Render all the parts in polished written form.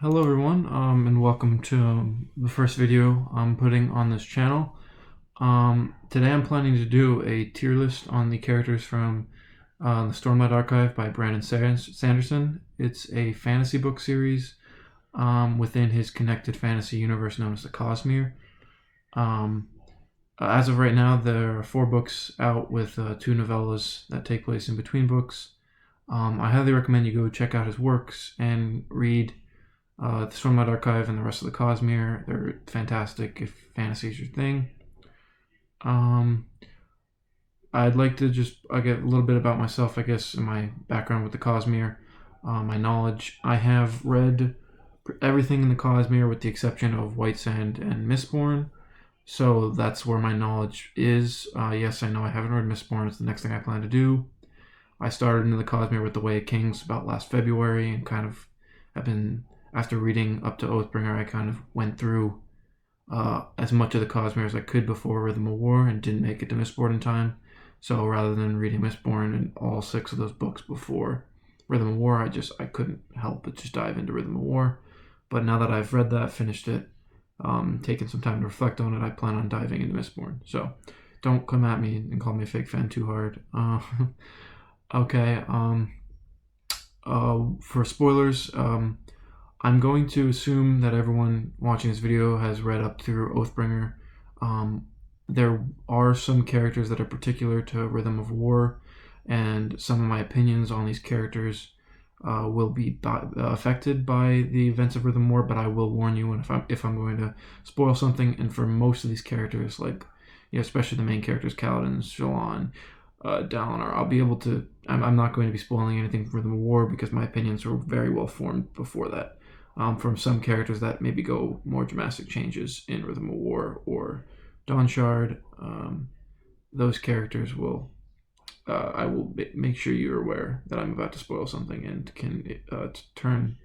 Hello everyone, and welcome to the first video I'm putting on this channel. Today I'm planning to do a tier list on the characters from the Stormlight Archive by Brandon Sanderson. It's a fantasy book series within his connected fantasy universe known as the Cosmere. As of right now, there are 4 books out with 2 novellas that take place in between books. I highly recommend you go check out his works and read the Stormlight Archive and the rest of the Cosmere. They're fantastic if fantasy is your thing. I'd like to just get a little bit about myself, I guess, and my background with the Cosmere, my knowledge. I have read everything in the Cosmere with the exception of White Sand and Mistborn, so that's where my knowledge is. Yes, I know I haven't read Mistborn. It's the next thing I plan to do. I started into the Cosmere with The Way of Kings about last February and kind of have been... After reading up to Oathbringer, I kind of went through as much of the Cosmere as I could before Rhythm of War and didn't make it to Mistborn in time. So rather than reading Mistborn and all 6 of those books before Rhythm of War, I couldn't help but just dive into Rhythm of War. But now that I've read that, finished it, taken some time to reflect on it, I plan on diving into Mistborn. So don't come at me and call me a fake fan too hard. Okay. For spoilers, I'm going to assume that everyone watching this video has read up through Oathbringer. There are some characters that are particular to Rhythm of War, and some of my opinions on these characters will be affected by the events of Rhythm of War, but I will warn you if I'm going to spoil something. And for most of these characters, especially the main characters, Kaladin, Shallan, Dalinar, I'll be able to... I'm not going to be spoiling anything from Rhythm of War because my opinions were very well formed before that. From some characters that maybe go more dramatic changes in Rhythm of War or Dawnshard, those characters will... I will make sure you're aware that I'm about to spoil something and can turn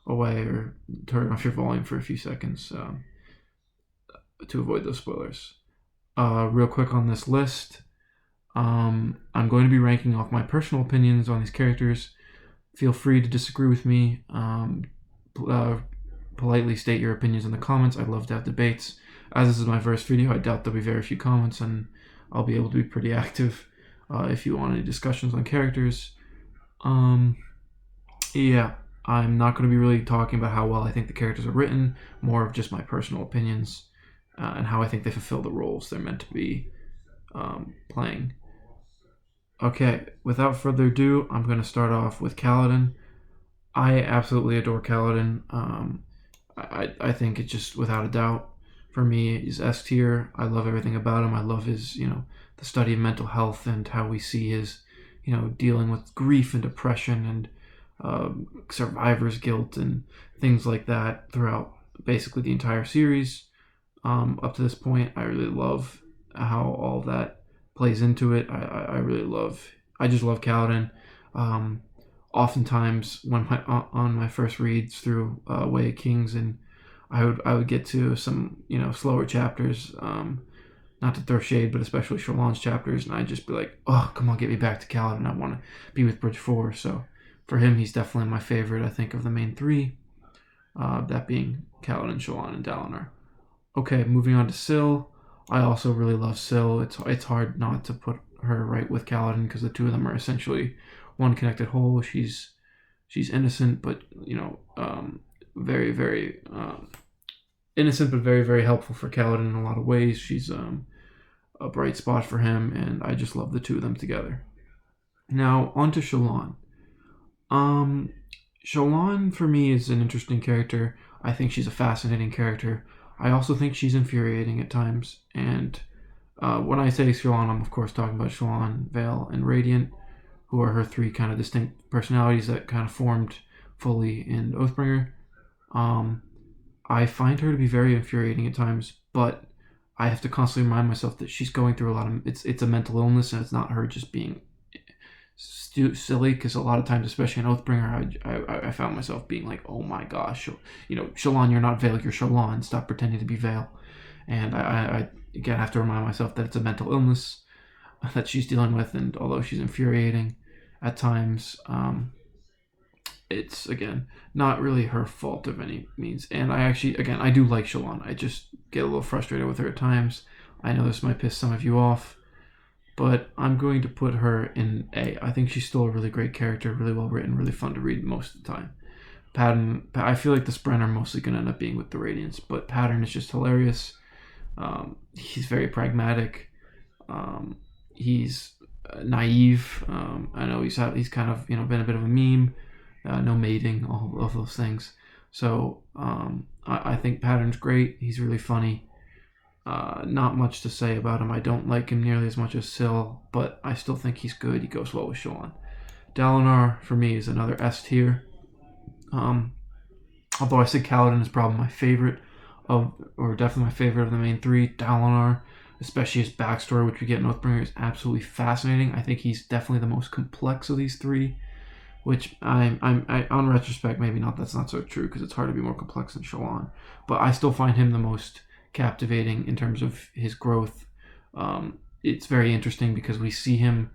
away or turn off your volume for a few seconds to avoid those spoilers. Real quick on this list, I'm going to be ranking off my personal opinions on these characters. Feel free to disagree with me. Politely state your opinions in the comments. I'd love to have debates. As this is my first video, I doubt there'll be very few comments, and I'll be able to be pretty active if you want any discussions on characters. Yeah, I'm not going to be really talking about how well I think the characters are written, more of just my personal opinions and how I think they fulfill the roles they're meant to be playing. Okay, without further ado, I'm going to start off with Kaladin. I absolutely adore Kaladin. I think it's just without a doubt, for me, he's S tier. I love everything about him. I love his, the study of mental health and how we see his, dealing with grief and depression and survivor's guilt and things like that throughout basically the entire series. Up to this point, I really love how all that plays into it. I just love Kaladin. Oftentimes when on my first reads through Way of Kings, and I would get to some slower chapters, not to throw shade, but especially Shallan's chapters, and I'd just be like, oh, come on, get me back to Kaladin. I want to be with Bridge 4. So for him, he's definitely my favorite, I think, of the main 3, that being Kaladin, Shallan, and Dalinar. Okay, moving on to Syl. I also really love Syl. It's hard not to put her right with Kaladin because the two of them are essentially one connected whole. She's innocent, but very, very innocent, but very, very helpful for Kaladin in a lot of ways. She's a bright spot for him, and I just love the two of them together. Now on to Shallan. Shallan for me is an interesting character. I think she's a fascinating character. I also think she's infuriating at times, and when I say Shallan, I'm of course talking about Shallan, Veil, and Radiant, who are her 3 kind of distinct personalities that kind of formed fully in Oathbringer. I find her to be very infuriating at times, but I have to constantly remind myself that she's going through a lot of... It's a mental illness, and it's not her just being silly, because a lot of times, especially in Oathbringer, I found myself being like, oh my gosh, Shallan, you're not Veil, you're Shallan, stop pretending to be Veil. And I again have to remind myself that it's a mental illness that she's dealing with, and although she's infuriating at times, it's again not really her fault of any means. And I actually, again, I do like Shalon. I just get a little frustrated with her at times. I know this might piss some of you off, but I'm going to put her in A. I think she's still a really great character, really well written, really fun to read most of the time. Pattern, I feel like the Spren are mostly going to end up being with the Radiants, but Pattern is just hilarious. He's very pragmatic. He's naive. I know he's kind of been a bit of a meme. No mating, all of those things. So I think Pattern's great. He's really funny. Not much to say about him. I don't like him nearly as much as Syl, but I still think he's good. He goes well with Shalon. Dalinar, for me, is another S tier. Although I say Kaladin is probably my favorite or definitely my favorite of the main three. Dalinar, especially his backstory, which we get in Oathbringer, is absolutely fascinating. I think he's definitely the most complex of these three, which I on retrospect, maybe not. That's not so true because it's hard to be more complex than Shalon, but I still find him the most captivating in terms of his growth. It's very interesting because we see him,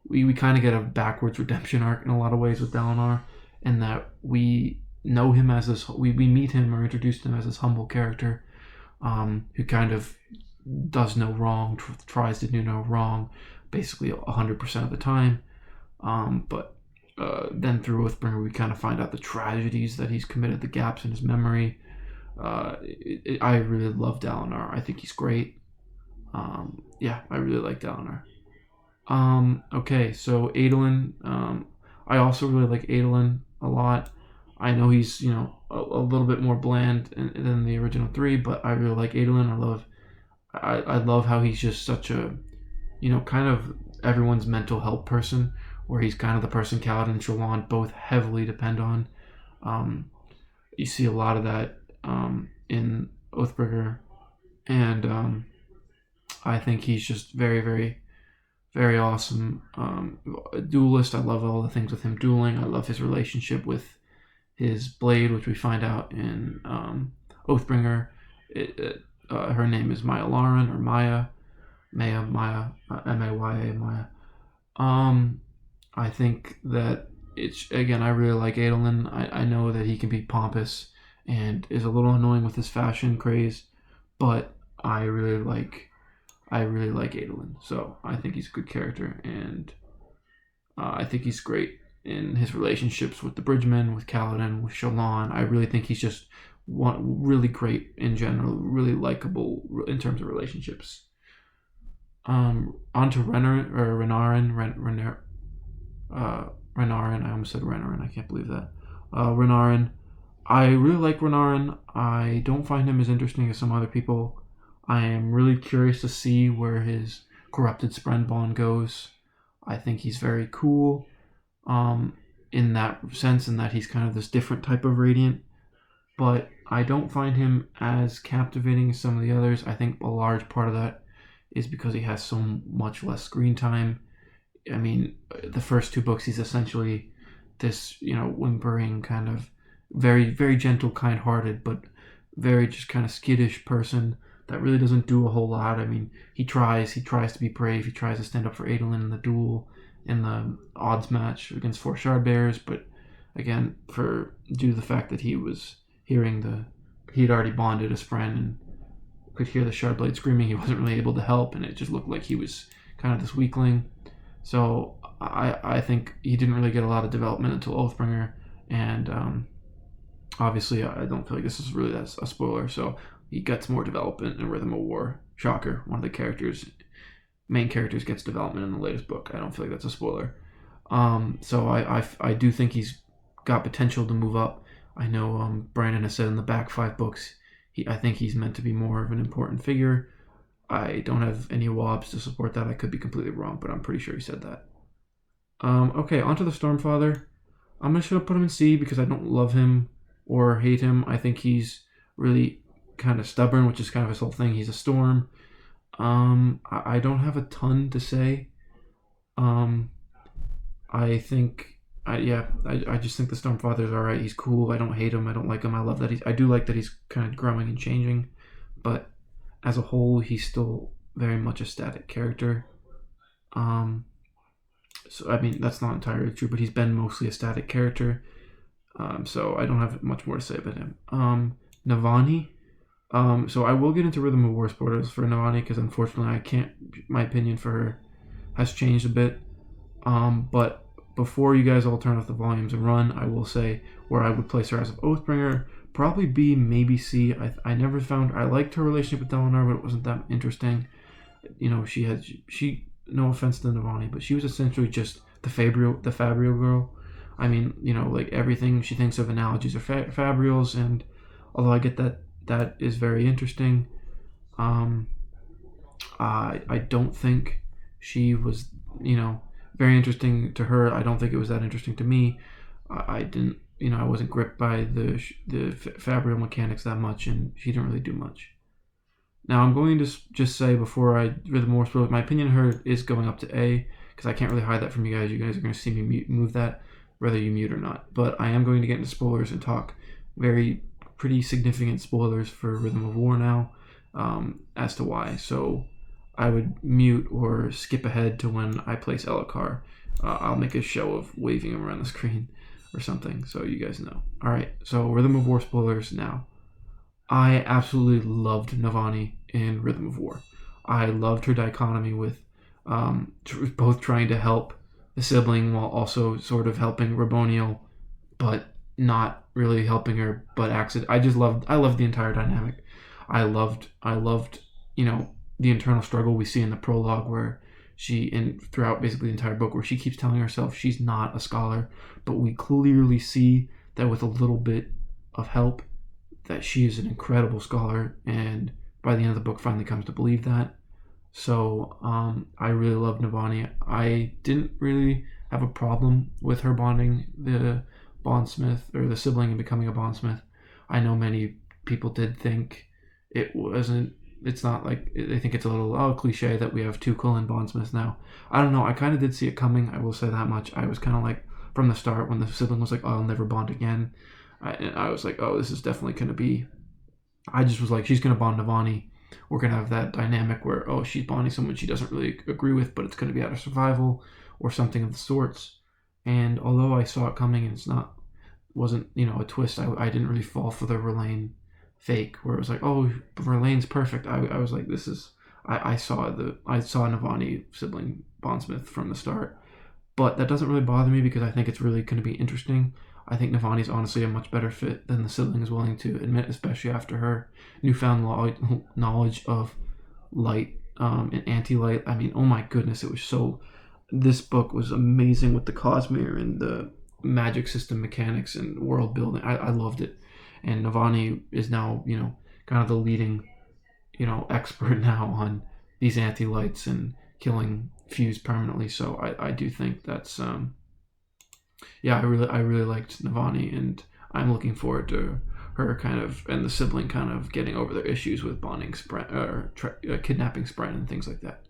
we kind of get a backwards redemption arc in a lot of ways with Dalinar, in that we know him as this, we meet him or introduced him as this humble character who kind of does no wrong, tries to do no wrong, basically 100% of the time. But then through Oathbringer, we kind of find out the tragedies that he's committed, the gaps in his memory. I really love Dalinar. I think he's great. Yeah, I really like Dalinar. Okay, so Adolin. I also really like Adolin a lot. I know he's, a little bit more bland than the original three, but I really like Adolin. I love how he's just such a, kind of everyone's mental health person, where he's kind of the person Kaladin and Shalon both heavily depend on. You see a lot of that in Oathbringer, and I think he's just very, very, very awesome. A duelist. I love all the things with him dueling. I love his relationship with his blade, which we find out in Oathbringer. Her name is Maya Lauren, or Maya, Maya, M-A-Y-A, Maya. I think that I really like Adolin. I know that he can be pompous and is a little annoying with his fashion craze, but I really like Adolin. So I think he's a good character, and I think he's great in his relationships with the Bridgemen, with Kaladin, with Shalon. I really think he's just really great in general, really likable in terms of relationships. On to Renarin. I almost said Renarin. I can't believe that. Renarin. I really like Renarin. I don't find him as interesting as some other people. I am really curious to see where his corrupted Spren bond goes. I think he's very cool in that sense, in that he's kind of this different type of Radiant. But I don't find him as captivating as some of the others. I think a large part of that is because he has so much less screen time. I mean, the first two books, he's essentially this, whimpering kind of very, very gentle, kind-hearted, but very just kind of skittish person that really doesn't do a whole lot. I mean, he tries to be brave. He tries to stand up for Adolin in the duel, in the odds match against 4 Shardbearers, but again, due to the fact that he was hearing he'd already bonded his friend and could hear the Shardblade screaming, he wasn't really able to help, and it just looked like he was kind of this weakling. So I think he didn't really get a lot of development until Oathbringer, and obviously I don't feel like this is really a spoiler, so he gets more development in Rhythm of War. Shocker, one of the main characters gets development in the latest book. I don't feel like that's a spoiler. So I do think he's got potential to move up. I know Brandon has said in the back 5 books, I think he's meant to be more of an important figure. I don't have any wobs to support that. I could be completely wrong, but I'm pretty sure he said that. Okay, onto the Stormfather. I'm just going to put him in C because I don't love him or hate him. I think he's really kind of stubborn, which is kind of his whole thing. He's a storm. I don't have a ton to say. I just think the Stormfather's alright. He's cool. I don't hate him. I don't like him. I love that I do like that he's kind of growing and changing, but as a whole, he's still very much a static character. So I mean, that's not entirely true, but he's been mostly a static character. So I don't have much more to say about him. Navani. So I will get into Rhythm of War spoilers for Navani because unfortunately I can't. My opinion for her has changed a bit. But before you guys all turn off the volumes and run, I will say where I would place her as of Oathbringer. Probably B, maybe C. I never found I liked her relationship with Dalinar, but it wasn't that interesting. You know, she no offense to Navani, but she was essentially just the Fabrial girl. I mean, you know, like everything she thinks of analogies are Fabrials, and although I get that is very interesting, I don't think she was, you know, very interesting to her. I don't think it was that interesting to me. I didn't, you know, I wasn't gripped by the Fabrial mechanics that much, and she didn't really do much. Now I'm going to just say before I read the more spoilers, my opinion of her is going up to A because I can't really hide that from you guys. You guys are going to see me move that whether you mute or not. But I am going to get into spoilers and talk pretty significant spoilers for Rhythm of War now as to why. So I would mute or skip ahead to when I place Elhokar. I'll make a show of waving him around the screen or something so you guys know. All right, so Rhythm of War spoilers now. I absolutely loved Navani in Rhythm of War. I loved her dichotomy with both trying to help the sibling while also sort of helping Raboniel, but not really helping her. But I loved the entire dynamic. I loved, you know, the internal struggle we see in the prologue where throughout basically the entire book where she keeps telling herself she's not a scholar, but we clearly see that with a little bit of help that she is an incredible scholar, and by the end of the book finally comes to believe that. So I really love Navani. I didn't really have a problem with her bonding the bondsmith or the sibling and becoming a bondsmith. I know many people did think it's not like they think it's a little cliche that we have two Cullen bondsmiths now. I don't know. I kind of did see it coming. I will say that much. I was kind of like from the start when the sibling was like, "Oh, I'll never bond again." I was like, oh, this is definitely going to be... I just was like, she's going to bond Navani. We're going to have that dynamic where, oh, she's bonding someone she doesn't really agree with, but it's going to be out of survival or something of the sorts. And although I saw it coming and wasn't, you know, a twist, I didn't really fall for the Verlaine fake where it was like, oh, Verlaine's perfect. I was like, this is... I saw Navani sibling bondsmith from the start. But that doesn't really bother me because I think it's really going to be interesting. I think Navani's honestly a much better fit than the sibling is willing to admit, especially after her newfound knowledge of light and anti-light. I mean, oh my goodness, it was so... This book was amazing with the Cosmere and the magic system mechanics and world building. I loved it. And Navani is now, you know, kind of the leading, you know, expert now on these anti-lights and killing Fuse permanently. So I do think that's... I really liked Navani, and I'm looking forward to her kind of and the sibling kind of getting over their issues with bonding kidnapping Spren and things like that.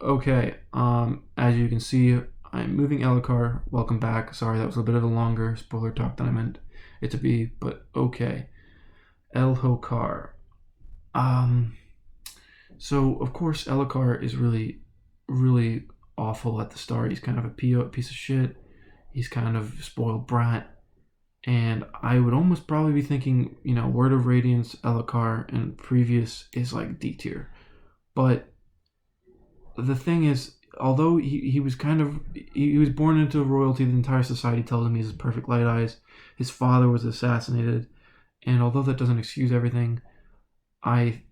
Okay, as you can see, I'm moving Elhokar. Welcome back. Sorry, that was a bit of a longer spoiler talk than I meant it to be, but okay. Elhokar. So of course Elhokar is really, really awful at the start. He's kind of a piece of shit. He's kind of a spoiled brat. And I would almost probably be thinking, you know, Word of Radiance, Elhokar, and previous is like D tier. But the thing is, although he was born into royalty, the entire society tells him he has perfect light eyes. His father was assassinated. And although that doesn't excuse everything, I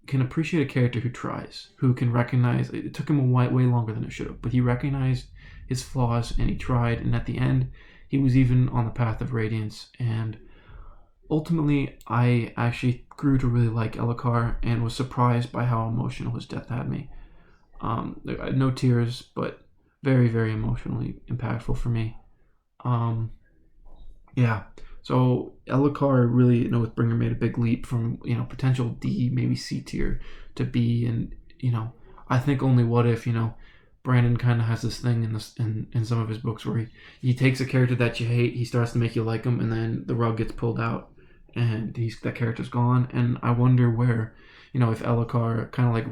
can appreciate a character who tries, who can recognize... It took him way longer than it should have, but he recognized his flaws and he tried, and at the end he was even on the path of radiance. And ultimately I actually grew to really like Elhokar and was surprised by how emotional his death had me. No tears, but very, very emotionally impactful for me. So Elhokar really, you know, with Bringer made a big leap from, you know, potential D, maybe C tier to B. And, you know, I think only What If, you know, Brandon kind of has this thing in some of his books where he takes a character that you hate, he starts to make you like him, and then the rug gets pulled out and that character's gone. And I wonder where, you know, if Elhokar, kind of like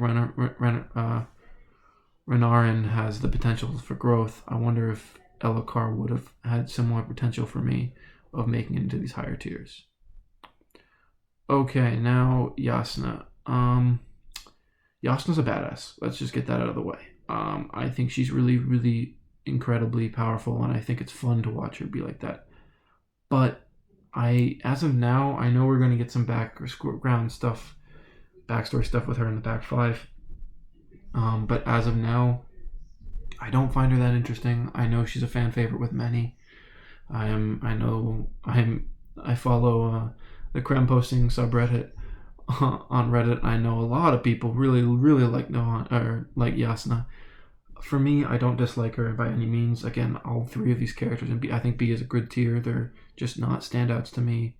Renarin has the potential for growth, I wonder if Elhokar would have had similar potential for me of making it into these higher tiers. Okay, now Yasna. Yasna's a badass. Let's just get that out of the way. I think she's really, really incredibly powerful, and I think it's fun to watch her be like that. But as of now, I know we're going to get some backstory stuff with her in the back 5. But as of now, I don't find her that interesting. I know she's a fan favorite with many. I follow the creme posting subreddit on Reddit. I know a lot of people really, really like Yasna. For me, I don't dislike her by any means. Again, all 3 of these characters, and I think B is a good tier. They're just not standouts to me.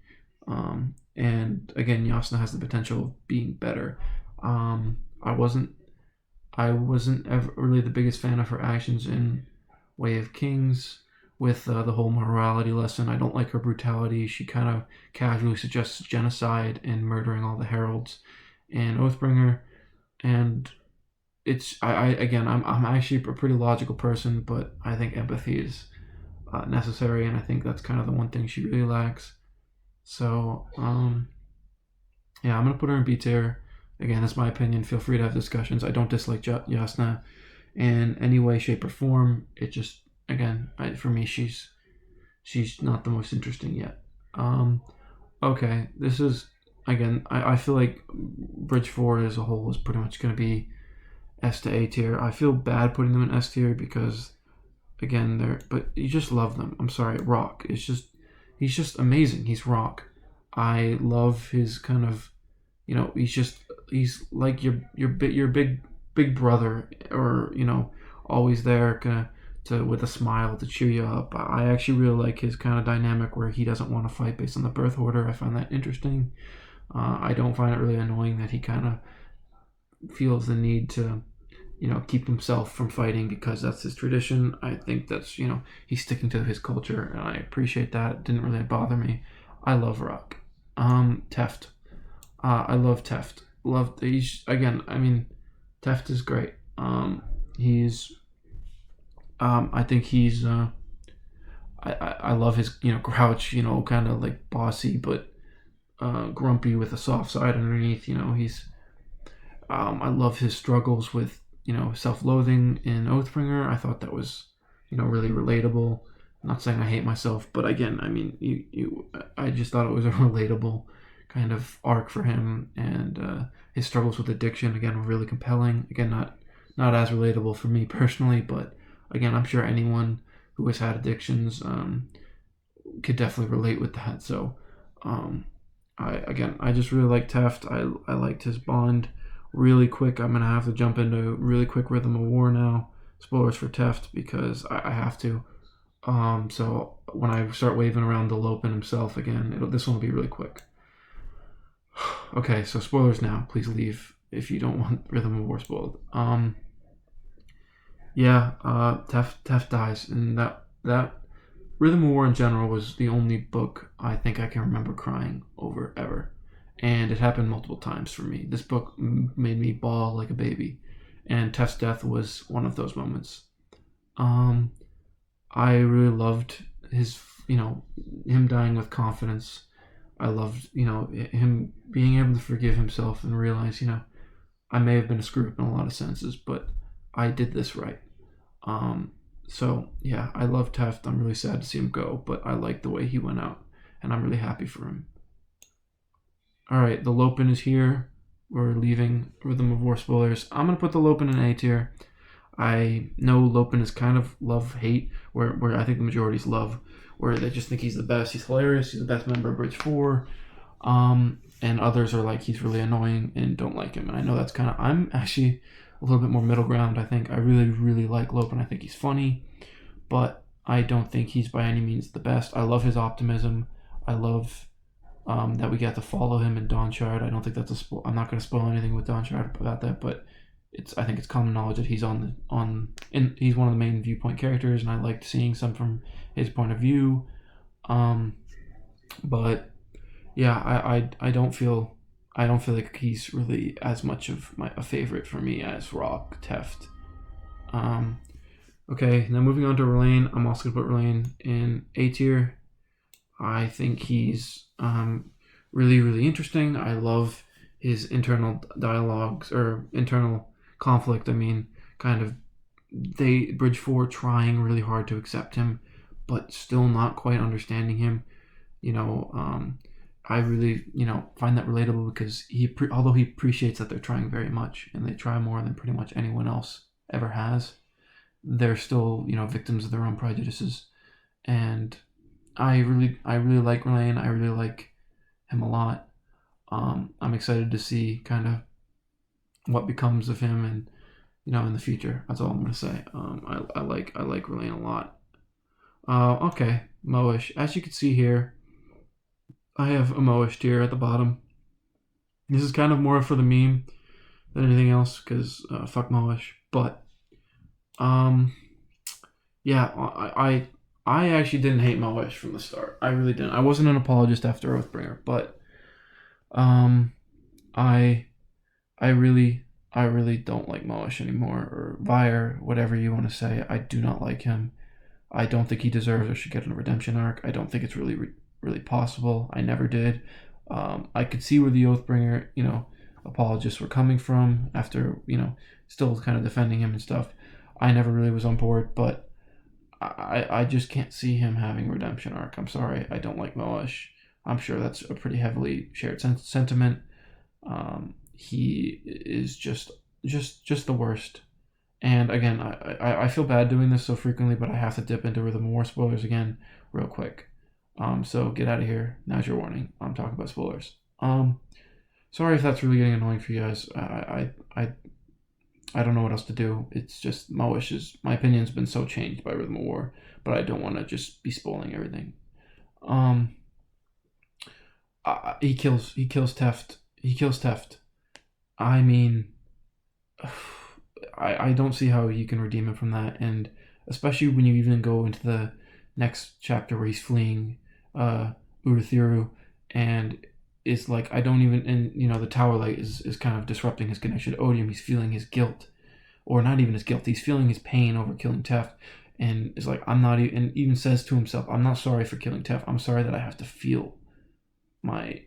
And again, Yasna has the potential of being better. I wasn't ever really the biggest fan of her actions in Way of Kings with the whole morality lesson. I don't like her brutality. She kind of casually suggests genocide and murdering all the heralds in Oathbringer, and I'm actually a pretty logical person, but I think empathy is necessary, and I think that's kind of the one thing she really lacks. So yeah, I'm gonna put her in B tier. Again, that's my opinion. Feel free to have discussions. I don't dislike Yasna in any way, shape, or form. It just, again, for me, she's not the most interesting yet. Okay, this is, again, I feel like Bridge 4 as a whole is pretty much going to be S to A tier. I feel bad putting them in S tier because, again, but you just love them. I'm sorry, Rock. He's just amazing. He's Rock. I love his kind of, he's like your big brother, or always there with a smile to cheer you up. I actually really like his kind of dynamic where he doesn't want to fight based on the birth order. I find that interesting. I don't find it really annoying that he kind of feels the need to keep himself from fighting because that's his tradition. I think that's he's sticking to his culture, and I appreciate that. It didn't really bother me. I love Rock. Teft. I love Teft. Teft is great. I think he's I love his grouch, kind of like bossy but grumpy with a soft side underneath. I love his struggles with self-loathing in Oathbringer. I thought that was really relatable. I'm not saying I hate myself, but again, I just thought it was a relatable kind of arc for him, and his struggles with addiction again were really compelling. Again, not as relatable for me personally, but again, I'm sure anyone who has had addictions could definitely relate with that. So I just really like Teft. I liked his bond. Really quick, I'm gonna have to jump into really quick Rhythm of War now. Spoilers for Teft because I have to. So when I start waving around the Lopen himself again, this one will be really quick. Okay, so spoilers now. Please leave if you don't want Rhythm of War spoiled. Teft dies, and that Rhythm of War in general was the only book I think I can remember crying over ever, and it happened multiple times for me. This book made me bawl like a baby, and Teft's death was one of those moments. I really loved him dying with confidence. I loved, him being able to forgive himself and realize, I may have been a screw up in a lot of senses, but I did this right. So yeah, I love Teft. I'm really sad to see him go, but I like the way he went out, and I'm really happy for him. All right, the Lopen is here. We're leaving Rhythm of War spoilers. I'm gonna put the Lopen in A tier. I know Lopen is kind of love-hate, where I think the majority's love, where they just think he's the best. He's hilarious. He's the best member of Bridge 4. And others are like, he's really annoying and don't like him. And I know that's I'm actually a little bit more middle ground. I think I really, really like Lopen. I think he's funny, but I don't think he's by any means the best. I love his optimism. I love that we get to follow him in Dawnshard. I don't think that's I'm not going to spoil anything with Dawnshard about that, but I think it's common knowledge that he's he's one of the main viewpoint characters, and I liked seeing some from his point of view. But yeah, I don't feel like he's really as much of a favorite for me as Rock, Teft. Okay, now moving on to Rlain. I'm also gonna put Rlain in A tier. I think he's really, really interesting. I love his internal dialogues or internal conflict. I mean, kind of Bridge 4 trying really hard to accept him, but still not quite understanding him. You know, I really, find that relatable because although he appreciates that they're trying very much and they try more than pretty much anyone else ever has, they're still, victims of their own prejudices. And I really like Ryan. I really like him a lot. I'm excited to see kind of what becomes of him, and in the future. That's all I'm gonna say. I like Ryan a lot. Okay, Moash. As you can see here, I have a Moash tier at the bottom. This is kind of more for the meme than anything else, because fuck Moash. But yeah, I actually didn't hate Moash from the start. I really didn't. I wasn't an apologist after Oathbringer, but I I really don't like Moash anymore, or Vire, whatever you want to say. I do not like him. I don't think he deserves or should get a redemption arc. I don't think it's really possible. I never did. I could see where the Oathbringer, apologists were coming from after, still kind of defending him and stuff. I never really was on board, but I just can't see him having a redemption arc. I'm sorry. I don't like Moash. I'm sure that's a pretty heavily shared sentiment. He is just the worst. And again, I feel bad doing this so frequently, but I have to dip into Rhythm of War spoilers again real quick. So get out of here. Now's your warning. I'm talking about spoilers. Sorry if that's really getting annoying for you guys. I don't know what else to do. It's just my wishes. My opinion's been so changed by Rhythm of War, but I don't want to just be spoiling everything. He kills Teft. He kills Teft. I mean, I don't see how you can redeem him from that, and especially when you even go into the next chapter where he's fleeing Urithiru, and it's like I don't even, and the Tower Light is kind of disrupting his connection to Odium. He's feeling his guilt, or not even his guilt. He's feeling his pain over killing Teft, and it's like I'm not even, and even says to himself, "I'm not sorry for killing Teft. I'm sorry that I have to feel my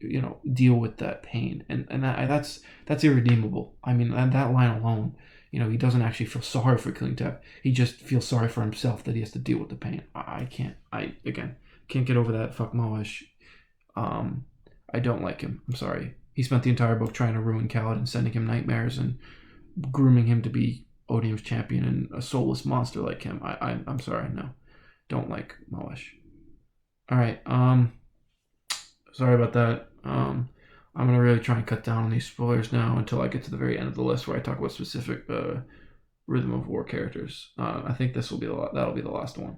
deal with that pain," and that's irredeemable. I mean, that line alone, he doesn't actually feel sorry for killing Teft. He just feels sorry for himself that he has to deal with the pain. I can't get over that. Fuck Moash. I don't like him. I'm sorry. He spent the entire book trying to ruin Kaladin, sending him nightmares and grooming him to be Odium's champion and a soulless monster like him. I'm sorry. No, don't like Moash. All right. Sorry about that. I'm gonna really try and cut down on these spoilers now until I get to the very end of the list where I talk about specific Rhythm of War characters. I think this will be that'll be the last one.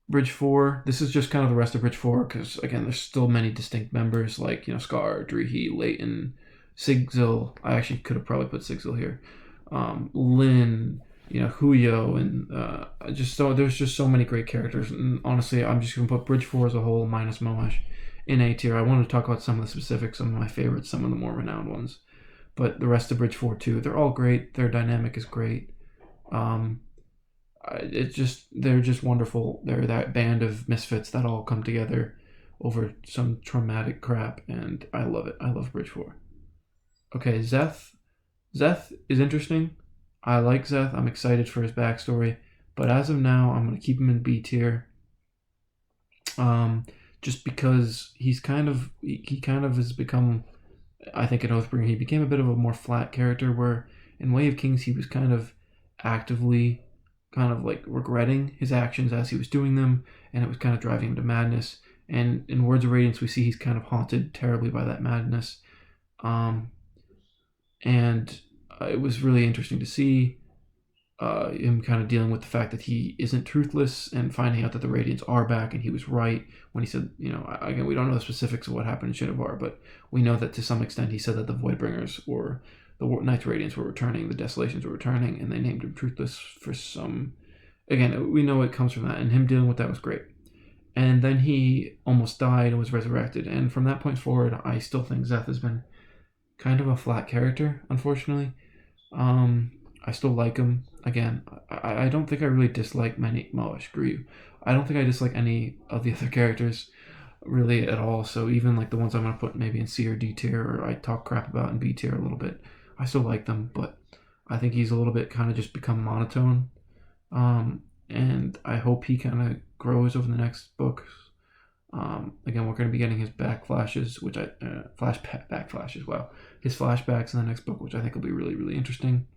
Bridge 4. This is just kind of the rest of Bridge 4 because again, there's still many distinct members like Scar, Drehy, Leighton, Sigzil. I actually could have probably put Sigzil here. Lynn. Huyo, and there's just so many great characters. And honestly, I'm just gonna put Bridge 4 as a whole minus Moash in A tier. I wanted to talk about some of the specifics, some of my favorites, some of the more renowned ones, but the rest of Bridge 4 too. They're all great. Their dynamic is great. They're just wonderful. They're that band of misfits that all come together over some traumatic crap, and I love it. I love Bridge 4. Okay, Szeth. Szeth is interesting. I like Szeth. I'm excited for his backstory, but as of now, I'm going to keep him in B tier. Just because he kind of has become, I think in Oathbringer, he became a bit of a more flat character, where in Way of Kings, he was kind of actively kind of like regretting his actions as he was doing them, and it was kind of driving him to madness. And in Words of Radiance, we see he's kind of haunted terribly by that madness. And it was really interesting to see him kind of dealing with the fact that he isn't truthless and finding out that the Radiants are back, and he was right when he said, again, we don't know the specifics of what happened in Shinovar, but we know that to some extent he said that the Voidbringers or the Knights Radiants were returning, the Desolations were returning, and they named him truthless for some... Again, we know it comes from that, and him dealing with that was great. And then he almost died and was resurrected, and from that point forward, I still think Szeth has been kind of a flat character, unfortunately. I still like him. Again, I don't think I really dislike many Moash, agree. I don't think I dislike any of the other characters really at all. So even like the ones I'm gonna put maybe in C or D tier, or I talk crap about in B tier a little bit, I still like them, but I think he's a little bit kind of just become monotone. And I hope he kind of grows over the next books. Again, we're going to be getting his backflashes, which backflashes. Wow, his flashbacks in the next book, which I think will be really, really interesting.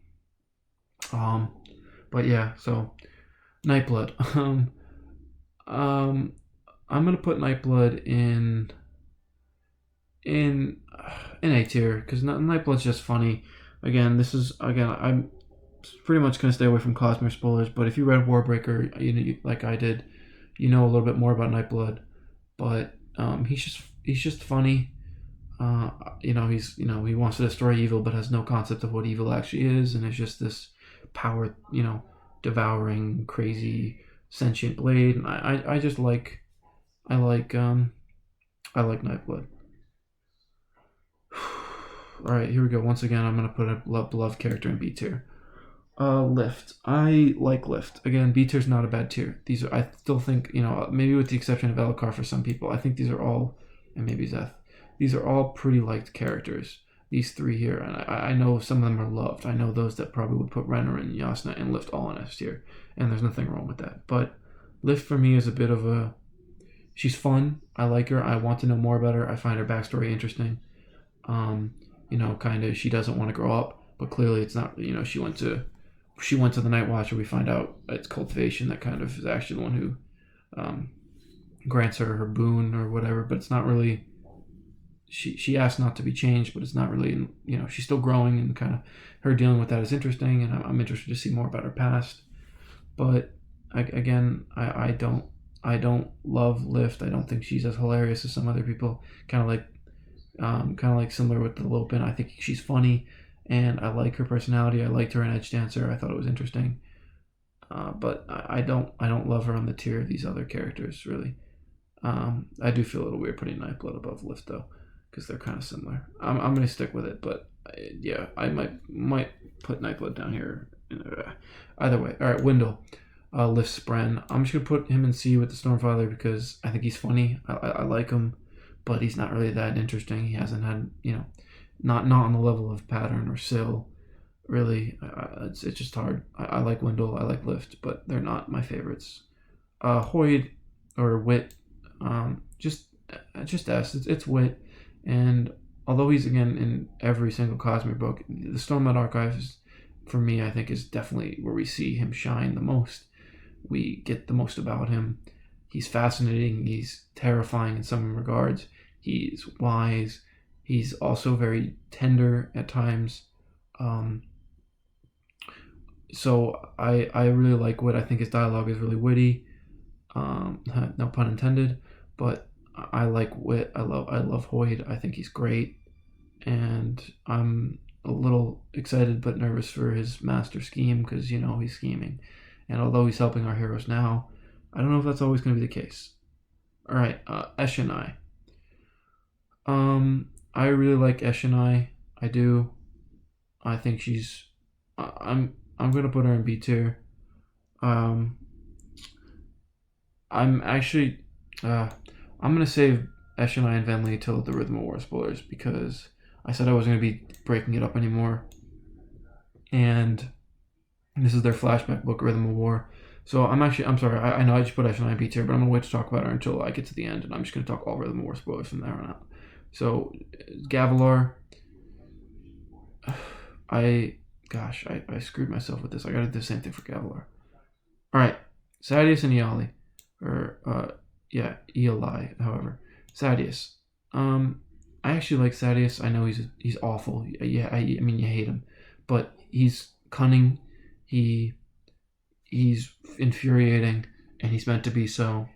But yeah, so Nightblood. I'm gonna put Nightblood in A tier because Nightblood's just funny. Again, I'm pretty much gonna stay away from Cosmere spoilers. But if you read Warbreaker, like I did, you know a little bit more about Nightblood. But he's just funny. He wants to destroy evil, but has no concept of what evil actually is, and it's just this power, devouring, crazy, sentient blade. And I just like Nightblood. All right, here we go. Once again, I'm gonna put a beloved character in B tier. Lift. I like Lift. Again, B tier's not a bad tier. These are, I still think, maybe with the exception of Elokar for some people, I think these are all, and maybe Zeth, these are all pretty liked characters. These three here, and I know some of them are loved. I know those that probably would put Renner and Yasna and Lift all in S tier, and there's nothing wrong with that. But Lift for me is a bit of a, she's fun. I like her. I want to know more about her. I find her backstory interesting. Kind of, she doesn't want to grow up, but clearly it's not. She went to the Night Watcher. We find out it's cultivation that kind of is actually the one who grants her boon or whatever. But it's not really. She asked not to be changed, but it's not really. She's still growing, and kind of her dealing with that is interesting, and I'm interested to see more about her past. But I don't love Lift. I don't think she's as hilarious as some other people. Kind of like similar with the Lopin. I think she's funny, and I like her personality. I liked her in Edge Dancer. I thought it was interesting. But I don't love her on the tier of these other characters really. I do feel a little weird putting Nightblood above Lift though, because they're kind of similar. I'm gonna stick with it, but yeah, I might put Nightblood down here. Either way, all right, Wendell. Lift's Bren. I'm just gonna put him in C with the Stormfather because I think he's funny. I like him, but he's not really that interesting. He hasn't had not on the level of Pattern or Syl. Really, it's just hard. I like Wendell. I like Lift, but they're not my favorites. Hoyd or Wit, just S. It's Wit, and although he's again in every single Cosmere book, the Stormlight Archive is, for me, I think is definitely where we see him shine the most. We get the most about him. He's fascinating. He's terrifying in some regards. He's wise. He's also very tender at times. So I really like Wit. I think his dialogue is really witty. No pun intended. But I like Wit. I love Hoyd. I think he's great. And I'm a little excited but nervous for his master scheme because, he's scheming. And although he's helping our heroes now, I don't know if that's always going to be the case. All right, Eshonai. I really like Eshonai. I do. I think she's. I'm gonna put her in B tier. I'm actually. I'm gonna save Eshonai and Venli till the Rhythm of War spoilers because I said I wasn't gonna be breaking it up anymore. And this is their flashback book, Rhythm of War. So I'm sorry. I know I just put Eshonai in B tier, but I'm gonna wait to talk about her until I get to the end, and I'm just gonna talk all Rhythm of War spoilers from there on out. So, Gavilar, I screwed myself with this. I gotta do the same thing for Gavilar. Alright, Sadeas and Eali. Eali, however. Sadeas. I actually like Sadeas. I know he's awful. Yeah, I mean, you hate him. But he's cunning. He's infuriating, and he's meant to be so.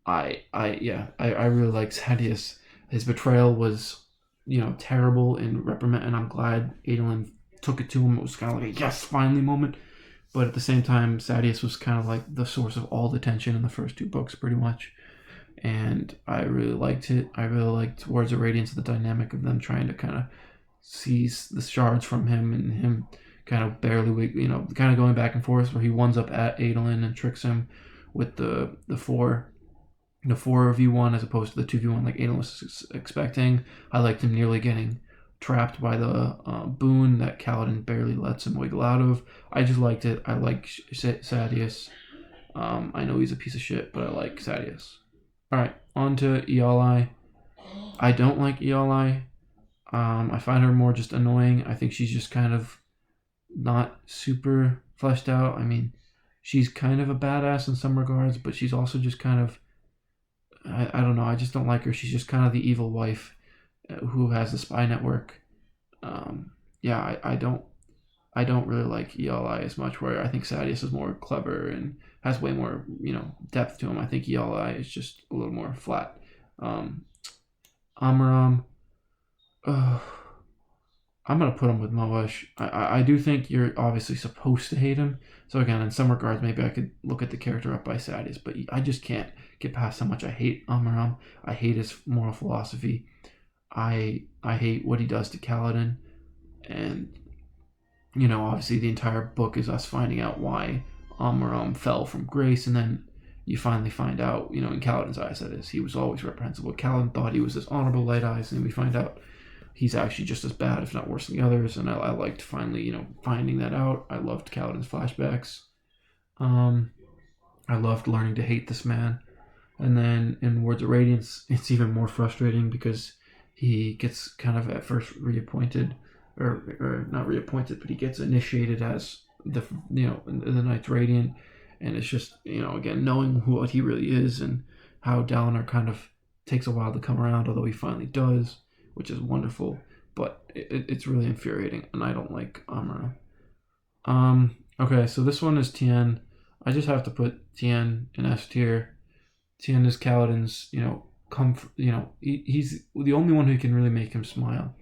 I really like Sadeas. His betrayal was, terrible and reprimand, and I'm glad Adolin took it to him. It was kind of like a yes, finally moment. But at the same time, Sadeas was kind of like the source of all the tension in the first two books, pretty much. And I really liked it. I really liked Words of Radiance, the dynamic of them trying to kind of seize the shards from him and him kind of barely, kind of going back and forth, where he ones up at Adolin and tricks him with the 4v1 as opposed to the 2v1 like Adolin was expecting. I liked him nearly getting trapped by the boon that Kaladin barely lets him wiggle out of. I just liked it. I like Sadeas. I know he's a piece of shit, but I like Sadeas. Alright, on to Eoli. I don't like Eoli. I find her more just annoying. I think she's just kind of not super fleshed out. I mean, she's kind of a badass in some regards, but she's also just kind of, I don't know, I just don't like her. She's just kind of the evil wife who has the spy network. I don't really like Eoli as much, where I think Sadeas is more clever and has way more, depth to him. I think Eoli is just a little more flat. Amaram, I'm going to put him with Moash. I do think you're obviously supposed to hate him. So again, in some regards, maybe I could look at the character up by Sadeas, but I just can't get past how much I hate Amaram. I hate his moral philosophy. I hate what he does to Kaladin. And, obviously the entire book is us finding out why Amaram fell from grace, and then you finally find out, in Kaladin's eyes, that is, he was always reprehensible. Kaladin thought he was this honorable light eyes, and we find out he's actually just as bad, if not worse than the others, and I liked finally, finding that out. I loved Kaladin's flashbacks. I loved learning to hate this man. And then in Words of Radiance, it's even more frustrating because he gets kind of at first reappointed, or not reappointed, but he gets initiated as the Knights Radiant, and it's just, again, knowing what he really is and how Dalinar kind of takes a while to come around, although he finally does, which is wonderful, but it's really infuriating, and I don't like Amara. Okay, so this one is Tien. I just have to put Tien in S tier. Tien is Kaladin's, comfort. He's the only one who can really make him smile.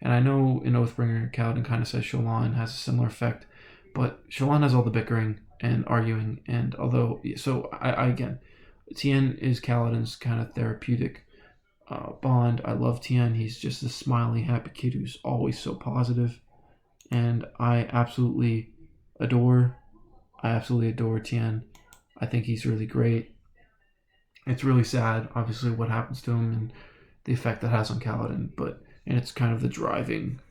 And I know in Oathbringer, Kaladin kind of says Shallan has a similar effect, but Shallan has all the bickering and arguing, and although, so I again, Tien is Kaladin's kind of therapeutic bond. I love Tien. He's just a smiling, happy kid who's always so positive, and I absolutely adore Tien. I think he's really great. It's really sad, obviously, what happens to him and the effect that has on Kaladin, and it's kind of the driving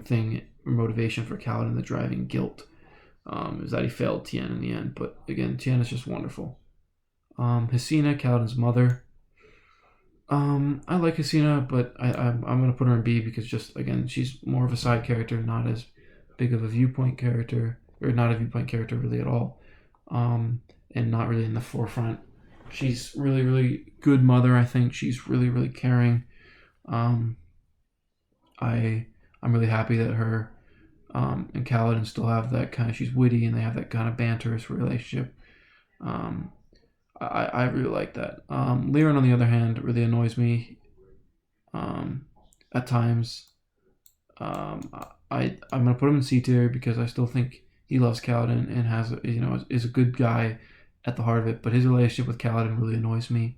thing, or motivation for Kaladin, the driving guilt, is that he failed Tien in the end. But again, Tien is just wonderful. Hesina, Kaladin's mother. I like Hesina, but I'm going to put her in B because just, again, she's more of a side character, not as big of a viewpoint character, or not a viewpoint character really at all, and not really in the forefront. She's really, really good mother, I think. She's really, really caring. I'm really happy that her and Kaladin still have that kind of, she's witty and they have that kind of banterous relationship. I really like that. Liren, on the other hand, really annoys me at times. I'm gonna put him in C tier because I still think he loves Kaladin and has, is a good guy at the heart of it. But his relationship with Kaladin really annoys me.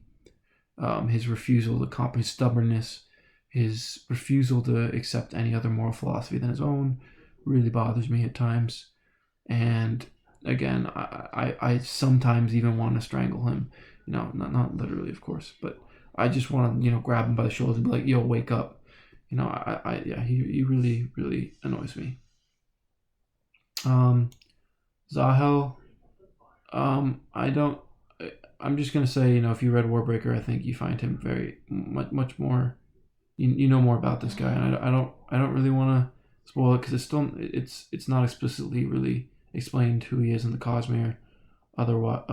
His refusal to his stubbornness, his refusal to accept any other moral philosophy than his own, really bothers me at times. And again, I sometimes even want to strangle him. Not literally, of course, but I just want to, grab him by the shoulders and be like, "Yo, wake up!" He really, really annoys me. Zahel, I'm just gonna say, if you read Warbreaker, I think you find him very much more. You know more about this guy, and I don't really want to spoil it because it's not explicitly really explained who he is in the Cosmere. Otherwise,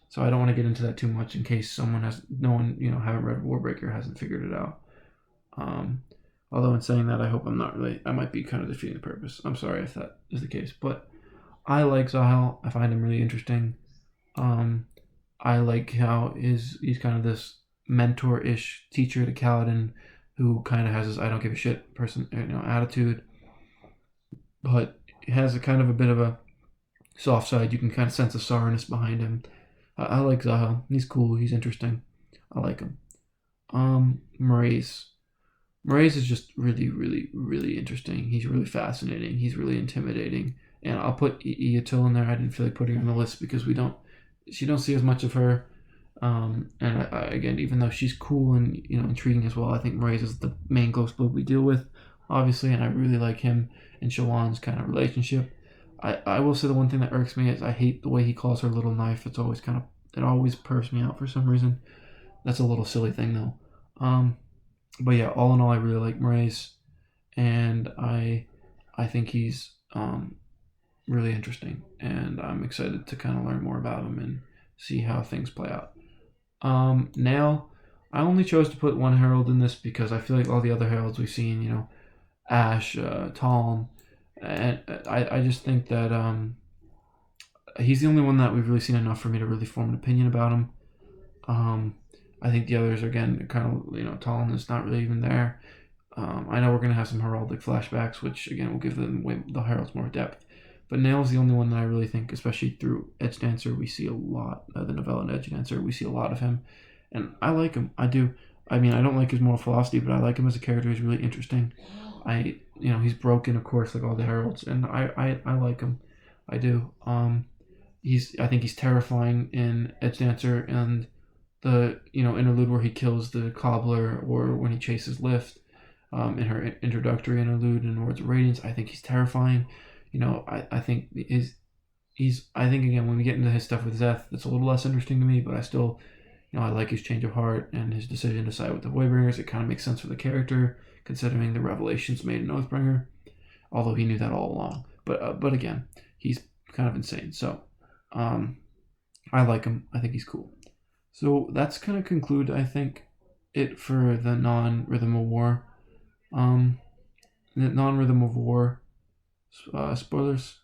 so I don't want to get into that too much in case haven't read Warbreaker, hasn't figured it out. Although in saying that, I hope I might be kind of defeating the purpose. I'm sorry if that is the case, but I like Zahel. I find him really interesting. I like how he's kind of this mentor-ish teacher to Kaladin, who kind of has this I don't give a shit person attitude, but has a kind of a bit of a soft side. You can kind of sense the sourness behind him. I like Zahel. He's cool. He's interesting. I like him. Maurice. Moraes is just really, really, really interesting. He's really fascinating. He's really intimidating. And I'll put Iatil in there. I didn't feel like putting her on the list because she don't see as much of her. And again, even though she's cool and intriguing as well, I think Moraes is the main ghost blood we deal with, obviously, and I really like him and Shawan's kind of relationship. I will say the one thing that irks me is I hate the way he calls her little knife. It always pervs me out for some reason. That's a little silly thing though. But yeah, all in all, I really like Moraes, and I think he's really interesting, and I'm excited to kind of learn more about him and see how things play out. Now, I only chose to put one herald in this because I feel like all the other heralds we've seen, Ash, Talon, and I just think that he's the only one that we've really seen enough for me to really form an opinion about him. I think the others, again, kind of, Talon is not really even there. I know we're going to have some heraldic flashbacks, which, again, will give the heralds more depth. But Nail's the only one that I really think, especially through Edge Dancer, we see a lot. The novella and Edge Dancer, we see a lot of him. And I like him. I do. I mean, I don't like his moral philosophy, but I like him as a character. He's really interesting. He's broken, of course, like all the heralds, and I like him. I do. I think he's terrifying in Edge Dancer and the interlude where he kills the cobbler, or when he chases Lift, in her introductory interlude in Words of Radiance. I think he's terrifying. I think I think, again, when we get into his stuff with Zeth, it's a little less interesting to me, but I still, I like his change of heart and his decision to side with the Voidbringers. It kind of makes sense for the character, considering the revelations made in Oathbringer, although he knew that all along. But again, he's kind of insane. So, I like him. I think he's cool. So that's kind of conclude, I think, it for the non-Rhythm of War. The non-Rhythm of War spoilers,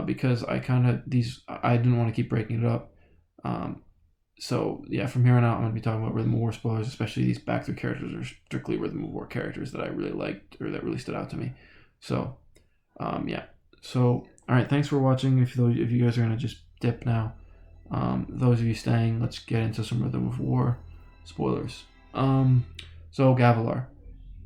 because I didn't want to keep breaking it up. So yeah, from here on out, I'm going to be talking about Rhythm of War spoilers, especially these back through characters are strictly Rhythm of War characters that I really liked or that really stood out to me. So, yeah. So, all right, thanks for watching. If you guys are going to just dip now, those of you staying, let's get into some Rhythm of War spoilers. So Gavilar,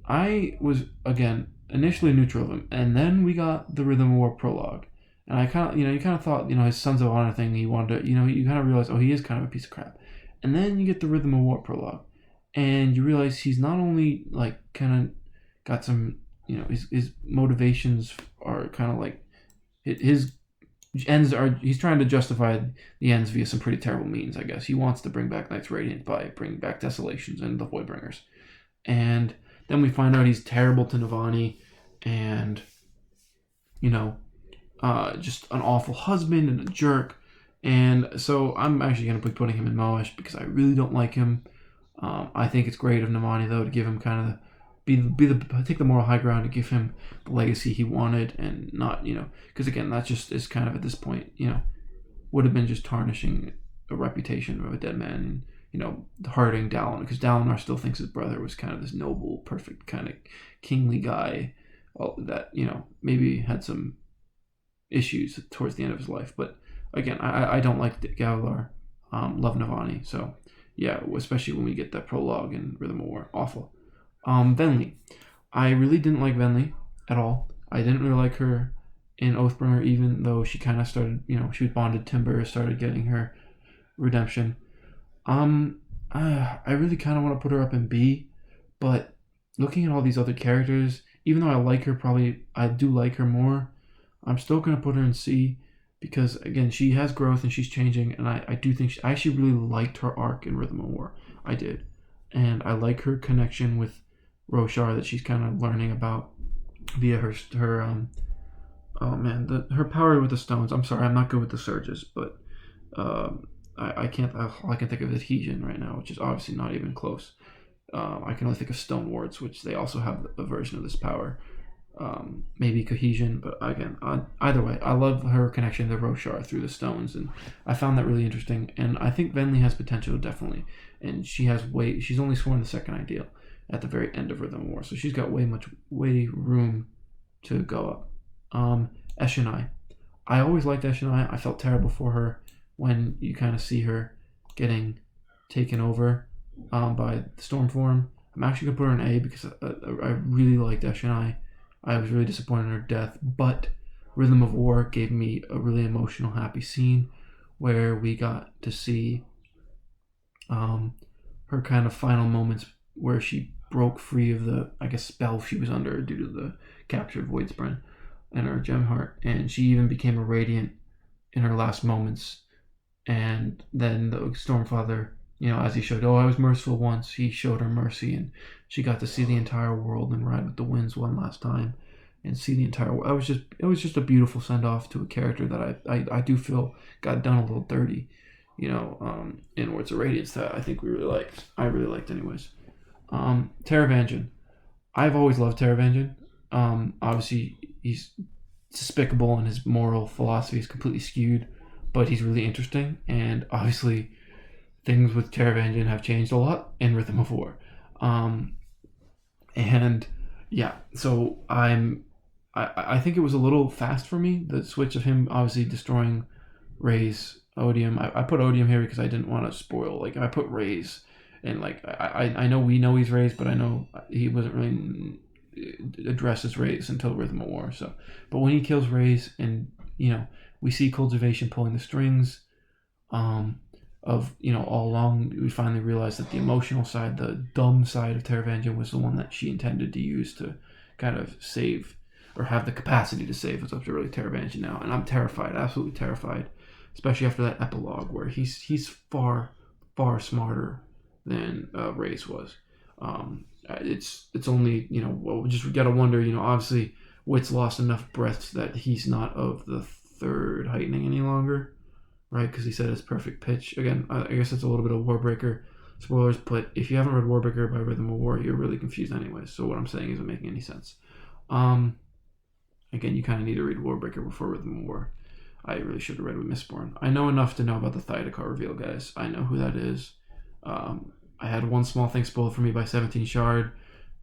I was, again, initially neutral of him, and then we got the Rhythm of War prologue, and I kind of, you kind of thought, his Sons of Honor thing, he wanted to, you kind of realize, oh, he is kind of a piece of crap, and then you get the Rhythm of War prologue, and you realize he's not only like kind of got some, his motivations are kind of like his ends are, he's trying to justify the ends via some pretty terrible means, I guess. He wants to bring back Knights Radiant by bringing back Desolations and the Voidbringers, and then we find out he's terrible to Navani, and just an awful husband and a jerk. And so I'm actually going to be putting him in Moash because I really don't like him. I think it's great of Navani, though, to give him kind of take the moral high ground to give him the legacy he wanted, and not, because again, that just is kind of at this point, would have been just tarnishing a reputation of a dead man, and hurting Dalinar, because Dalinar still thinks his brother was kind of this noble, perfect, kind of kingly guy that, maybe had some issues towards the end of his life. But again, I don't like Gavilar. Love Navani. So yeah, especially when we get that prologue in Rhythm of War. Awful. Venli. I really didn't like Venli at all. I didn't really like her in Oathbringer, even though she kind of started, she was bonded Timber, started getting her redemption. I really kind of want to put her up in B, but looking at all these other characters, even though I like her, I do like her more, I'm still going to put her in C, because again, she has growth and she's changing, and I do think I actually really liked her arc in Rhythm of War. I did. And I like her connection with Roshar that she's kind of learning about via her her power with the stones. I'm sorry, I'm not good with the surges, but I can't. All I can think of is Adhesion right now, which is obviously not even close. I can only think of Stone Wards, which they also have a version of this power. Maybe Cohesion, but again, either way, I love her connection to Roshar through the stones, and I found that really interesting. And I think Venli has potential, definitely, and she's only sworn the second ideal at the very end of Rhythm of War, so she's got way room to go up. Eshonai, I always liked Eshonai. I felt terrible for her when you kind of see her getting taken over by the Stormform. I'm actually gonna put her an A because I really liked Eshonai. I was really disappointed in her death, but Rhythm of War gave me a really emotional, happy scene where we got to see her kind of final moments where she broke free of the, I guess, spell she was under due to the capture of Voidspren and her gem heart, and she even became a radiant in her last moments. And then the Stormfather, as he showed, I was merciful once, he showed her mercy, and she got to see the entire world and ride with the winds one last time and see the entire world. It was just a beautiful send off to a character that I do feel got done a little dirty, in Words of Radiance that I think we really liked. I really liked anyways. Taravangian. I've always loved Taravangian. Obviously he's despicable and his moral philosophy is completely skewed, but he's really interesting, and obviously things with Taravangian have changed a lot in Rhythm of War. And yeah, so I think it was a little fast for me, the switch of him obviously destroying Ray's Odium. I put Odium here because I didn't want to spoil. Like, I put Ray's, and like I know we know he's Ray's, but I know he wasn't really addressed as Ray's until Rhythm of War. So, but when he kills Ray's, and we see Cultivation pulling the strings, of all along, we finally realized that the emotional side, the dumb side of Taravangian, was the one that she intended to use to kind of save, or have the capacity to save. It's up to really Taravangian now, and I'm terrified, absolutely terrified, especially after that epilogue where he's far smarter than Ray's was. It's only we just gotta wonder. Obviously Wit's lost enough breaths that he's not of the third heightening any longer, right? Because he said his perfect pitch. Again, I guess it's a little bit of Warbreaker spoilers, but if you haven't read Warbreaker by Rhythm of War, you're really confused anyways. So what I'm saying isn't making any sense. Again, you kind of need to read Warbreaker before Rhythm of War. I really should have read with Mistborn. I know enough to know about the Thydacar reveal, guys. I know who that is. I had one small thing spoiled for me by 17 Shard,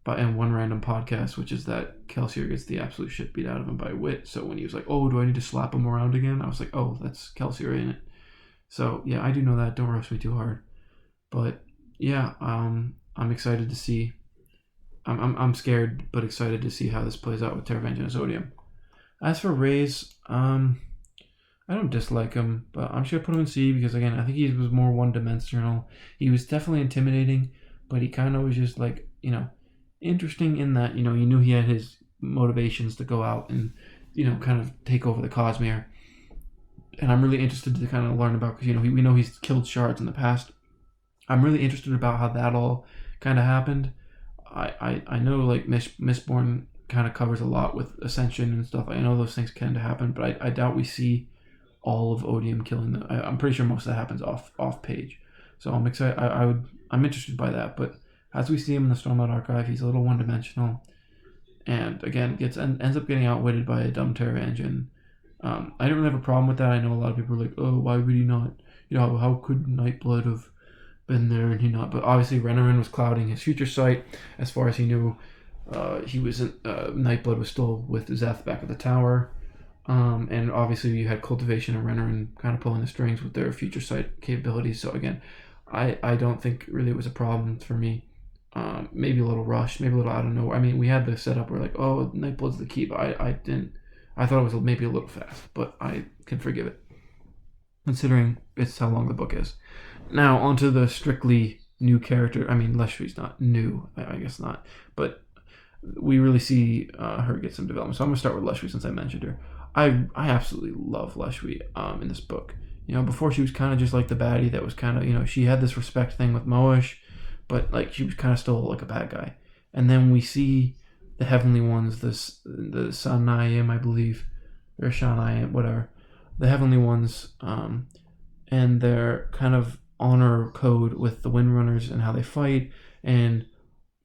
and one random podcast, which is that Kelsier gets the absolute shit beat out of him by Wit. So when he was like, "Oh, do I need to slap him around again?" I was like, "Oh, that's Kelsier, ain't it?" So yeah, I do know that. Don't rush me too hard. But yeah, I'm excited to see. I'm scared but excited to see how this plays out with Taravangian and Zodium. As for Ray's, I don't dislike him, but I'm just gonna put him in C because, again, I think he was more one-dimensional. He was definitely intimidating, but he kind of was just like, interesting in that, you knew he had his motivations to go out and, kind of take over the Cosmere. And I'm really interested to kind of learn about, because, we know he's killed shards in the past. I'm really interested about how that all kind of happened. I know, like, Mistborn kind of covers a lot with Ascension and stuff. I know those things tend to happen, but I doubt we see all of Odium killing them. I'm pretty sure most of that happens off page. So I'm excited. I'm interested by that. But as we see him in the Stormlight Archive, he's a little one-dimensional, and again ends up getting outwitted by a dumb Taravangian. I don't really have a problem with that. I know a lot of people are like, "Oh, why would he not? How could Nightblood have been there and he not?" But obviously, Renarin was clouding his future sight. As far as he knew, he wasn't. Nightblood was still with Zeth back at the tower. And obviously you had Cultivation and Renarin kind of pulling the strings with their future sight capabilities. So again, I don't think really it was a problem for me. Maybe a little rushed, maybe a little out of nowhere. I mean, we had the setup where like, oh, Nightblood's the key, but I didn't. I thought it was maybe a little fast, but I can forgive it, considering it's how long the book is. Now onto the strictly new character. I mean, Leshwi's not new, I guess not, but we really see her get some development. So I'm gonna start with Leshwi since I mentioned her. I absolutely love Leshwi in this book. Before she was kind of just like the baddie that was kind of, she had this respect thing with Moash, but like she was kind of still like a bad guy. And then we see the Heavenly Ones, the Sanayim, I believe, or Shanayim, whatever, the Heavenly Ones, and their kind of honor code with the Windrunners and how they fight. And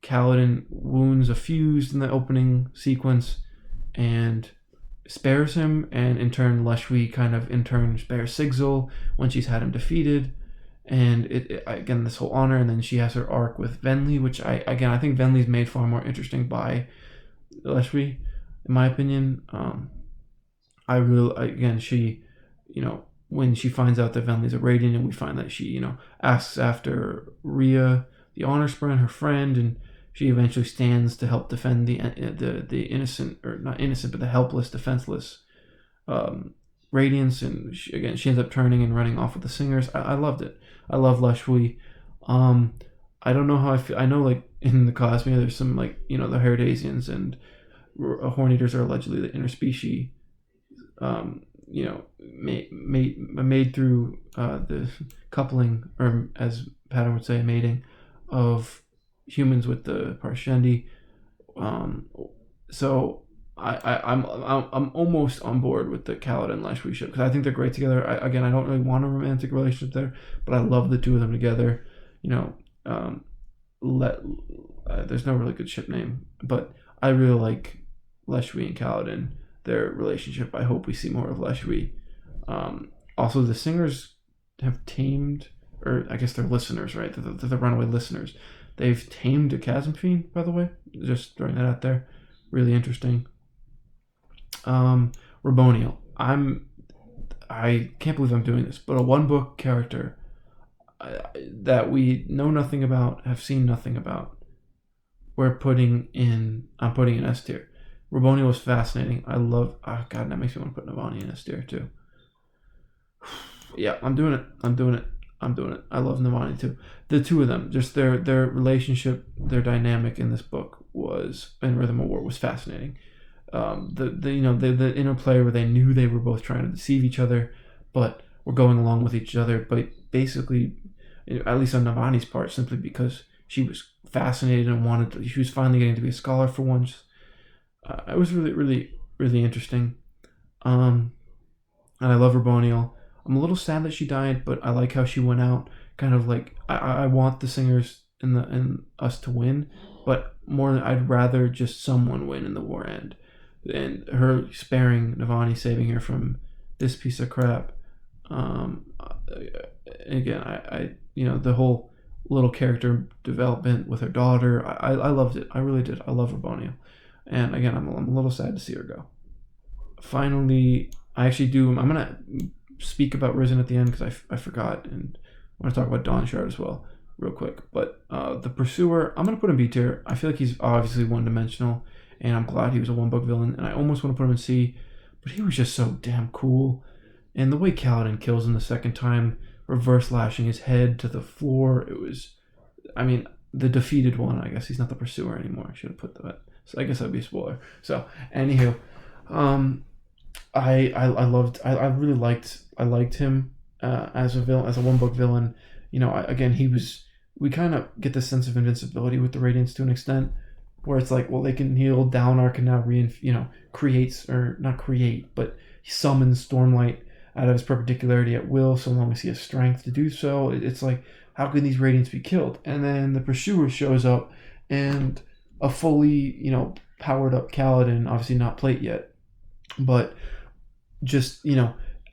Kaladin wounds a fused in the opening sequence and spares him, and in turn Leshwi kind of in turn spares Sigzil when she's had him defeated. And it again, this whole honor, and then she has her arc with Venli, which I think Venli's made far more interesting by Leshwi, in my opinion. She, when she finds out that Venli's a Radiant, and we find that she, asks after Rhea, the honor sprint, her friend, and she eventually stands to help defend the innocent, or not innocent, but the helpless, defenseless Radiance, and she ends up turning and running off with the singers. I loved it. I love Leshwi. I don't know how I feel. I know, like, in the Cosmere, there's some, like, the Herodasians and Horn-Eaters are allegedly the interspecies, made through the coupling, or as Patton would say, mating of humans with the Parshendi. So I'm almost on board with the Kaladin Leshwi ship, because I think they're great together. I don't really want a romantic relationship there, but I love the two of them together. There's no really good ship name, but I really like Leshwi and Kaladin, their relationship. I hope we see more of Leshwi. Also, the singers have tamed, or I guess they're listeners, right? They're the runaway listeners. They've tamed a Chasm Fiend, by the way. Just throwing that out there. Really interesting. Raboniel. I can't believe I'm doing this, but a one-book character that we know nothing about, have seen nothing about, I'm putting in S tier. Raboniel was fascinating. I love. Oh God, that makes me want to put Navani in S tier too. Yeah, I'm doing it. I love Navani too. The two of them, just their relationship, their dynamic in this book in Rhythm of War was fascinating. The interplay where they knew they were both trying to deceive each other, but were going along with each other. But basically, at least on Navani's part, simply because she was fascinated and she was finally getting to be a scholar for once. It was really, really, really interesting. And I love Raboniel. I'm a little sad that she died, but I like how she went out. Kind of like, I want the singers and us to win, but I'd rather just someone win in the war end. And her sparing Navani, saving her from this piece of crap. Again, I the whole little character development with her daughter, I loved it. I really did. I love Raboniel. And again, I'm a little sad to see her go. Finally, I'm going to speak about Risen at the end, because I forgot, and I want to talk about Dawnshard as well real quick. But the Pursuer, I'm going to put him B tier. I feel like he's obviously one-dimensional, and I'm glad he was a one-book villain, and I almost want to put him in C, but he was just so damn cool. And the way Kaladin kills him the second time, reverse lashing his head to the floor, it was, the defeated one. I guess he's not the Pursuer anymore. I should have put that. So I guess that'd be a spoiler. So, anywho, I really liked him as a villain, as a one-book villain. We kind of get the sense of invincibility with the Radiance to an extent, where it's like, well, they can heal. Dalinar can now he summons Stormlight out of his perpendicularity at will, so long as he has strength to do so. It's like, how can these Radiants be killed? And then the Pursuer shows up, and a fully, powered up Kaladin, obviously not plate yet, but just,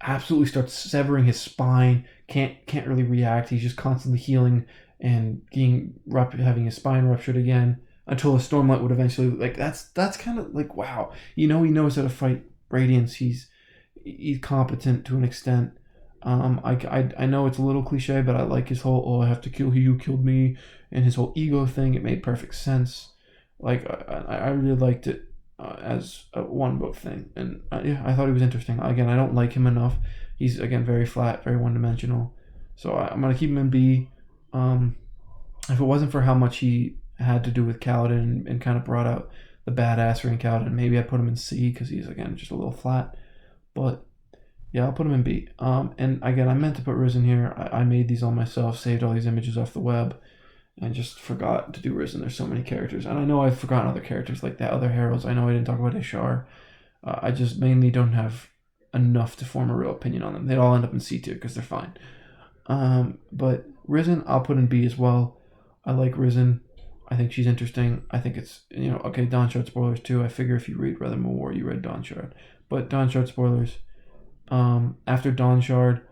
absolutely starts severing his spine, can't really react. He's just constantly healing and having his spine ruptured again, until a Stormlight would eventually, like, that's kind of like, wow, he knows how to fight Radiance. He's competent to an extent. I know it's a little cliche, but I like his whole, I have to kill you killed me, and his whole ego thing. It made perfect sense. Like, I really liked it as a one-book thing, and I thought he was interesting. Again, I don't like him enough. He's, again, very flat, very one-dimensional. So I'm going to keep him in B. If it wasn't for how much he had to do with Kaladin and kind of brought out the badassery in Kaladin, maybe I'd put him in C, because he's, again, just a little flat. But yeah, I'll put him in B. And again, I meant to put Risen here. I made these all myself, saved all these images off the web, and just forgot to do Risen. There's so many characters. And I know I've forgotten other characters like that, other heralds. I know I didn't talk about Ishar. I just mainly don't have enough to form a real opinion on them. They all end up in C tier because they're fine. But Risen, I'll put in B as well. I like Risen. I think she's interesting. I think it's, okay, Dawnshard spoilers too. I figure if you read Rhythm of War, you read Dawnshard. But Dawnshard spoilers. After Dawnshard,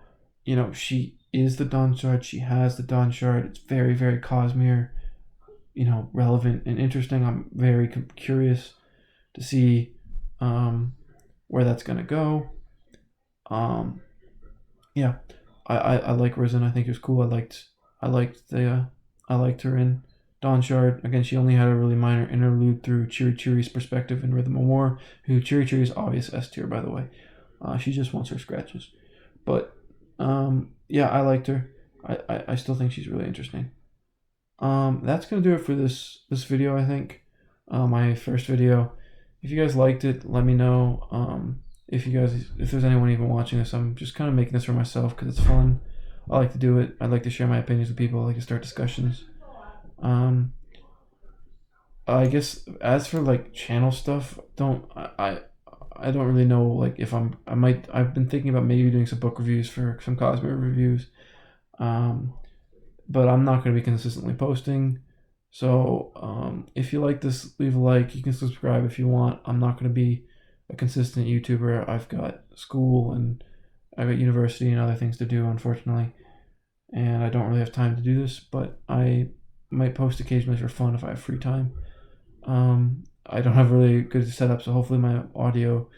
she is the Dawnshard. She has the Dawnshard. It's very, very Cosmere, relevant and interesting. I'm very curious to see where that's gonna go. Yeah, I like Risen. I think it was cool. I liked her in Dawn Shard, again, she only had a really minor interlude through Chiri Chiri's perspective in Rhythm of War, who Chiri Chiri's obvious S tier, by the way. She just wants her scratches. But, yeah, I liked her. I still think she's really interesting. That's going to do it for this video, I think. My first video. If you guys liked it, let me know. If there's anyone even watching this, I'm just kind of making this for myself because it's fun. I like to do it. I like to share my opinions with people. I like to start discussions. I guess as for like channel stuff, I don't really know like if I've been thinking about maybe doing some book reviews for some cosplay reviews. But I'm not going to be consistently posting. So if you like this, leave a like. You can subscribe if you want. I'm not going to be a consistent YouTuber. I've got school and I've got university and other things to do, unfortunately. And I don't really have time to do this, but I might post occasionally for fun if I have free time. I don't have really good setup, so hopefully my audio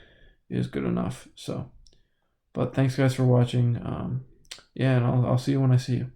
is good enough. But thanks guys for watching. Yeah, and I'll see you when I see you.